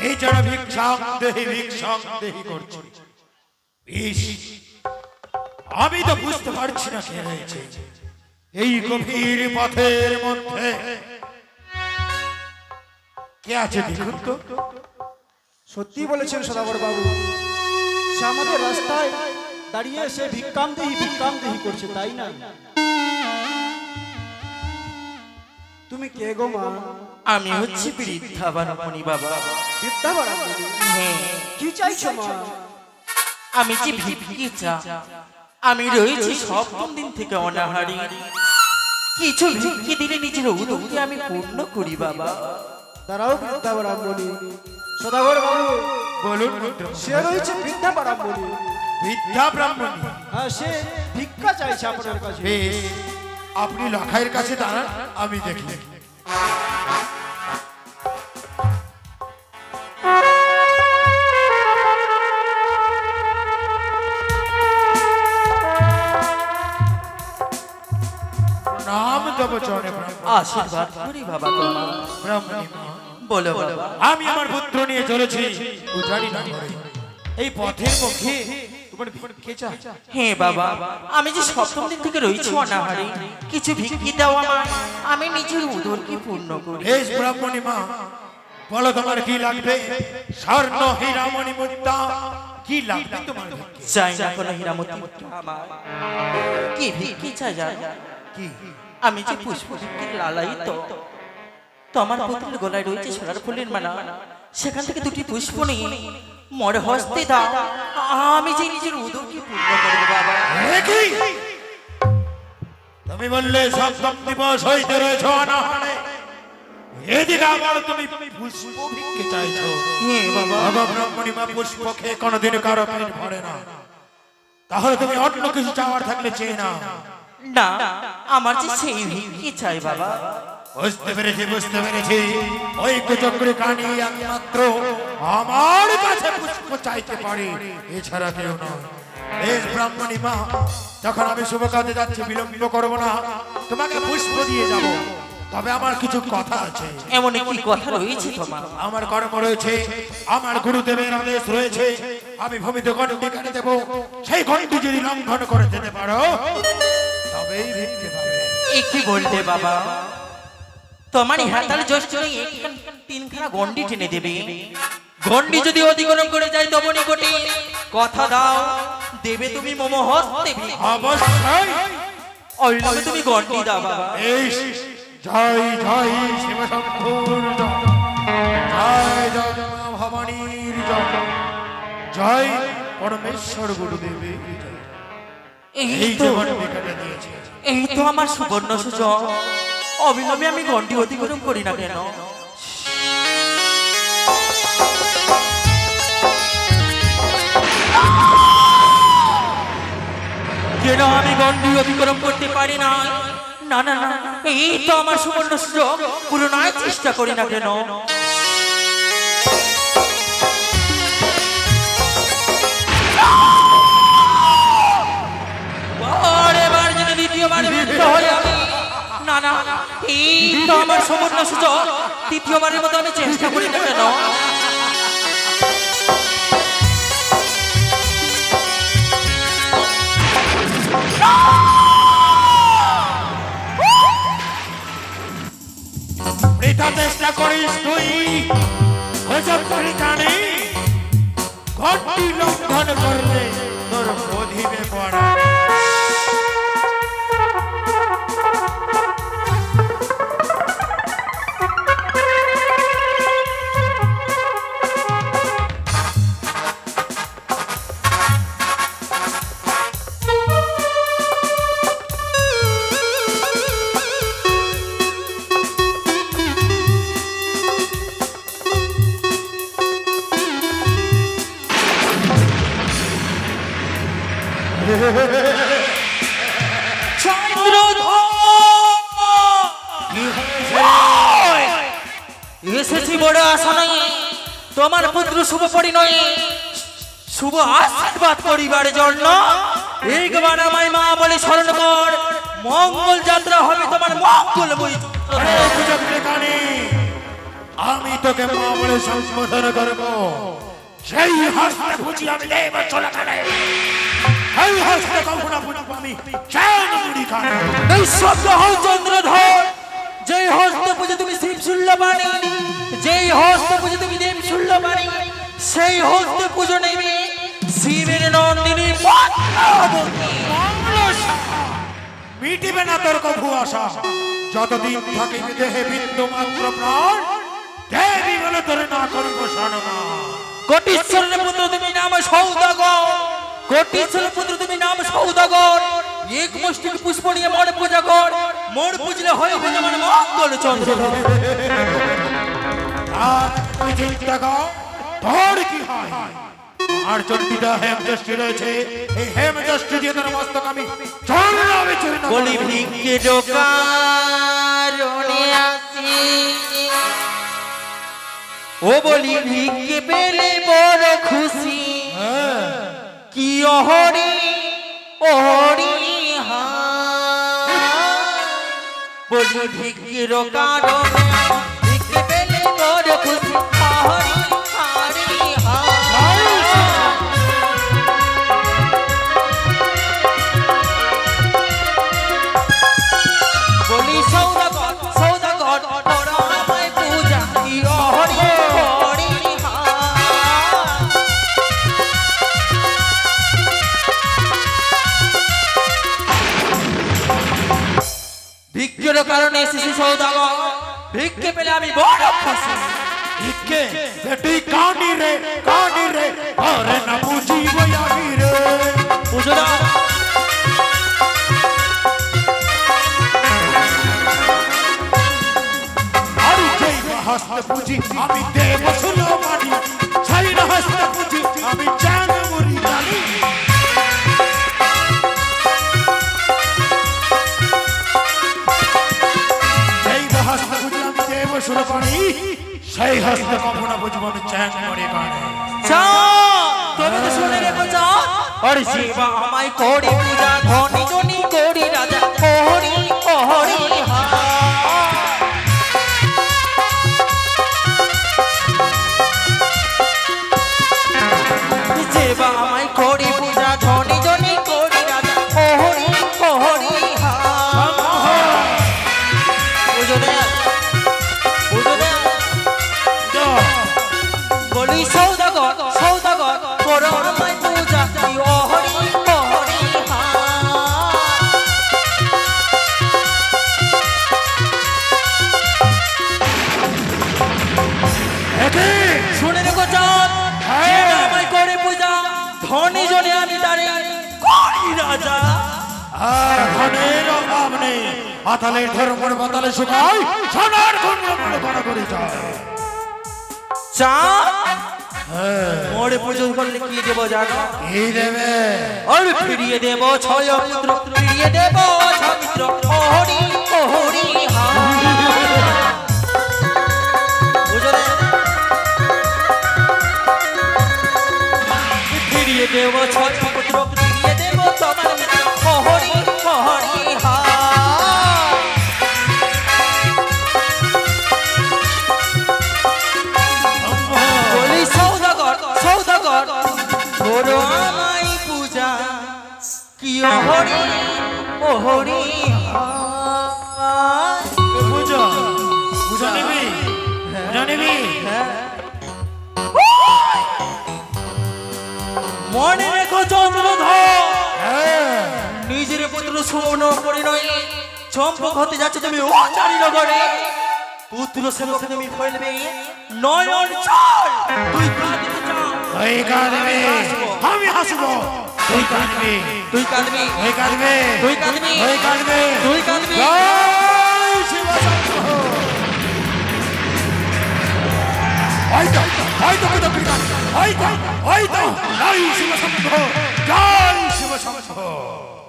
এই যেন ভিক্ষাং দেহি করছি। আমি তো বুঝতে পারছি না কে রয়েছে এই গভীর পথের মধ্যে। কে আছে দেখুন তো। সত্যি বলেছেন সদাগর বাবু, সে আমাদের রাস্তায় দাঁড়িয়ে সে ভিক্ষাম দেহি করছে, তাই না? তুমি কে গো মা? আমি হচ্ছি বৃদ্ধা বারমণি বাবা। বৃদ্ধা বারমণি? হ্যাঁ। কি চাইছো মা? আমি যে ভিক্ষিচা, আমি রয়েছি সপ্তম দিন থেকে অনাহারি। কিছু ভিক্ষি দিলে নিজের উদরকে আমি পূর্ণ করি বাবা। দাঁড়াও বৃদ্ধা বারমণি। সদাগর বাবু বলুন। সে রয়েছে বৃদ্ধা বারমণি। বৃদ্ধা ব্রাহ্মণী? হ্যাঁ, সে ভিক্ষা চাইছে আপনার কাছে। বেশ, আপনি লখাইয়ের কাছে দাঁড়ান, আমি দেখি। নাম দেব চরণে আশীর্বাদ করি বাবা তোমার। ব্রাহ্মণী মা, বলো বাবা। আমি আমার পুত্র নিয়ে চলেছি উজানি নগরে। এই পথের মুখে তোমার ভিক্ষে চাই। হ্যাঁ বাবা, আমি যে সপ্তম দিন থেকে রয়েছি অনাহারি, কিছু ভিক্ষি দাও আমার, আমি নিজের উদরকে পূর্ণ করি। বেশ ব্রাহ্মণী মা, বলো তোমার কি লাগবে? স্বর্ণ হীরা মণি মুক্তা কি লাগবে তোমার? চাই না কোনো হীরামতি আমার। কি ভিক্ষি চাই জানো? কি? আমি যে পুষ্প ভিক্ষির লালাই তো তোমার পুত্রের গলায় রয়েছে সোনার ফুলের মালা, সেখান থেকে দুটি পুষ্প নিয়ে মোর হস্তে দাও, আমি যে নিজের উদরকে পূর্ণ করবো বাবা। তুমি বললে সপ্তম দিবস হইতে রয়েছ অনাহারে, এদিকে আবার তুমি পুষ্প ভিক্ষে চাইছো? হ্যাঁ বাবা। ব্রাহ্মণী মা, পুষ্প খেয়ে কোনোদিন কারো পেট ভরে না, তাহলে তুমি অন্য কিছু চাওয়ার থাকলে চেয়ে না। না, আমার যে সেই ভিক্ষি চাই বাবা। বুঝতে পেরেছি। ওই কুচক্রী কানি একমাত্র আমার কাছে পুষ্প চাইতে পারে, এছাড়া কেউ নয়। বেশ ব্রাহ্মণী মা, যখন আমি শুভ কাজে যাচ্ছি, বিলম্ব করবো না, তোমাকে পুষ্প দিয়ে যাব। তবে আমার কিছু কথা আছে। এমন কি কথা রয়েছে তোমার? আমার কর্ম রয়েছে, আমার গুরুদেবের আদেশ রয়েছে, আমি ভূমিতে গণ্ডি কেটে দেবো। সেই গণ্ডি যদি লঙ্ঘন করে যেতে পারো তবেই ভিক্ষে পাবে। কি বলতে বাবা? তোমার হাতাল জ্যৈষ্ঠ তিনখানা গন্ডি টেনে দেবে। গন্ডি যদি অতিক্রম করে যায় তব নিকটে, কথা দাও দেবে তুমি মম হস্তে। অবশ্যই। অবিলম্বে তুমি গন্ডি দাও বাবা। জয় জয় শিব শম্ভুর জয়, জয় জয় মা ভবানীর জয়, জয় পরমেশ্বর গুরুদেবের জয়। এই তো আমার সুবর্ণ সুযোগ, অবিলম্বে আমি গন্ডি অতিক্রম করি না কেন? কেন আমি গন্ডি অতিক্রম করতে পারি না? না না না, এই তো আমার সুবর্ণ সুযোগ, পুরোনায় চেষ্টা করি না কেন? দ্বিতীয়বার ব্যর্থ হয়ে আমি, না না, এই তো আমার সুবর্ণ সুযোগ, তৃতীয়বারের মতো আমি চেষ্টা করি না কেন? চেষ্টা করিস তুই, ঘরটি লঙ্ঘন করলে তোর অধীনে পড়া। এসেছি বড় আশা নাই, তোমার পুত্র শুভ পরিণয়ে শুভ আশীর্বাদ করিবার জন্য। একবার আমায় মা বলে স্মরণ কর, মঙ্গল যাত্রা হবে তোমার মঙ্গলময়ী। আমি তোকে মা বলে সম্বোধন করব সেই হস্তে বুঝি আমি দেব চলে গেলে এই হস্তে কখনো বুঝবো আমি চান মুড়ি খানে এই শব্দ হল চন্দ্রধর যেই হস্তে পুজো তুমি শিব শুল্লবাণী যেই হস্তে পুজো তুমি দেব শুল্লবাণী সেই হস্তে পুজো নেবে শিবের নন্দিনী মিটিবে না তোর কভু আশা যতদিন থাকে দেহে বিন্দু মাত্র প্রাণ দেবী বলে তোরে না করিব সাধনা কোটিশ্বরের পুত্র তুমি নাম সৌদাগর কোটিশ্বরের পুত্র তুমি নাম সৌদাগর এক মুষ্টির পুষ্প নিয়ে মন পূজা কর মন পুজলে হয় আমার মঙ্গল চন্দ্রধর আর তুই চিন্তা কর তোর কি হয় আর চন্ডিদা হেমদষ্টি রয়েছে এই হেমদষ্টি দিয়ে তোর মস্তক আমি চূর্ণ বলি ভিক্ষে দোকানে আসি ও বলি ভিক্ষে পেলে বড় খুশি কি অহরি অহরি বলি ভিক্ষে দোকানে ভিক্ষে পেলে বড় খুশি অহরি হরি বলি সৌদাগর সৌদাগর তোরা আমায় পূজা কি হরি হরি ভিক্ষের কারণে এসেছি সৌদাগর ভিক্ষে পেলে আমি বড় খুশি ভিক্ষে তুই কানি রে আরে না বুঝিব আমি রে বুঝো না হস্তে পুজি আমি দেব শুল্লবাণী সেই হস্তে পুজি আমি চান মুড়ি জানি সেই হস্তে পুজি আমি দেব শুল্লবাণী সেই হস্তে কখনো বুঝবো আমি চান মুড়ি গানে তুমি তো শুনে রেখো আরে শিবা আমায় করি পূজা ধনী জনি করি রাজা হরি হরি শিবা আমায় করি পূজা ধনী জনি করি রাজা হরি হরি বুঝো না বলি সৌদাগর সৌদাগর করো আমায় পূজা কি হরি হরি শুনে রেখো চাঁদ আমায় করে পূজা ধনী জনে আমি তারে করি রাজা আর ধনের অভাব নেই আতালের ধর্ম বাতালে শুকায় সোনার ধর্ম বড় করে যায় চাঁদ মোড়ে পুজো করলে কি দেবো জানো কি দেবে আর ফিরিয়ে দেবো ছয় পুত্র ফিরিয়ে দেবো ছয় পুত্র হরি হরি ফিরিয়ে দেবো ছয় পুত্র ফিরিয়ে দেবো তোমার মিত্র হরি হরি বলি সৌদাগর সৌদাগর করো আমায় পূজা কি হরি ও হরি বুঝো বুঝো নিবি মনে রেখো চন্দ্রধর নিজের পুত্র সুমন করে নয় চম্পক হতে যাচ্ছে তুমি ও চারি নগরে পুত্র সেবক তুমি ফেলবে নয়ন চল তুই কাঁদবি তুই কাঁদবি আমি হাসবো তুই কাঁদবি তুই কাঁদবি তুই কাঁদবি তুই কাঁদবি তুই কাঁদবি তুই কাঁদবি জয় শিব শম্ভু জয় শিব শম্ভু জয় শিব শম্ভু